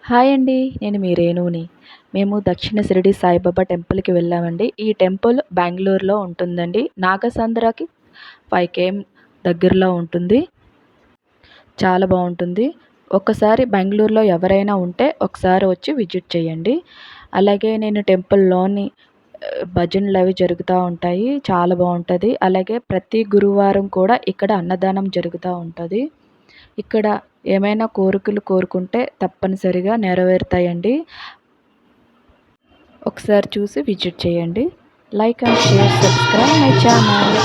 Hi అండి. నేను మీ రేణుని. మేము దక్షిణ షిరిడి సాయిబాబా టెంపుల్‌కి వెళ్ళామండి. ఈ టెంపుల్ బెంగుళూరులో ఉంటుందండి. నాగసంద్రకి 5 కేఎం దగ్గరలో ఉంటుంది. చాలా బావుంటుంది. ఒక్కసారి బెంగుళూరులో ఎవరైనా ఉంటే ఒకసారి వచ్చి విజిట్ చేయండి. అలాగే నేను టెంపుల్‌లోని భజనలవి జరుగుతా ఉంటాయి. చాలా బావుంటది. అలాగే ప్రతి గురువారం కూడా ఇక్కడ అన్నదానం జరుగుతా ఉంటది. ఇక్కడ ఏమైనా కోరికలు కోరుకుంటే తప్పనిసరిగా నెరవేరుతాయండి. ఒకసారి చూసి విజిట్ చేయండి. Like and share, subscribe my channel.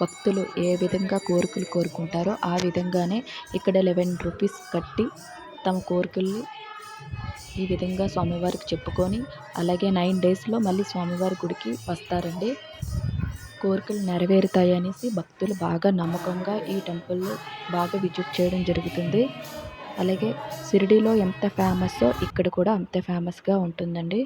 భక్తులు ఏ విధంగా కోరికలు కోరుకుంటారో ఆ విధంగానే ఇక్కడ 11 రూపీస్ కట్టి తమ కోరికల్ని ఈ విధంగా స్వామివారికి చెప్పుకొని అలాగే 9 డేస్లో మళ్ళీ స్వామివారి గుడికి వస్తారండి. కోరికలు నెరవేరుతాయి అనేసి భక్తులు బాగా నమ్మకంగా ఈ టెంపుల్లో బాగా విజిట్ చేయడం జరుగుతుంది. అలాగే షిరిడీలో ఎంత ఫేమస్సో ఇక్కడ కూడా అంతే ఫేమస్గా ఉంటుందండి.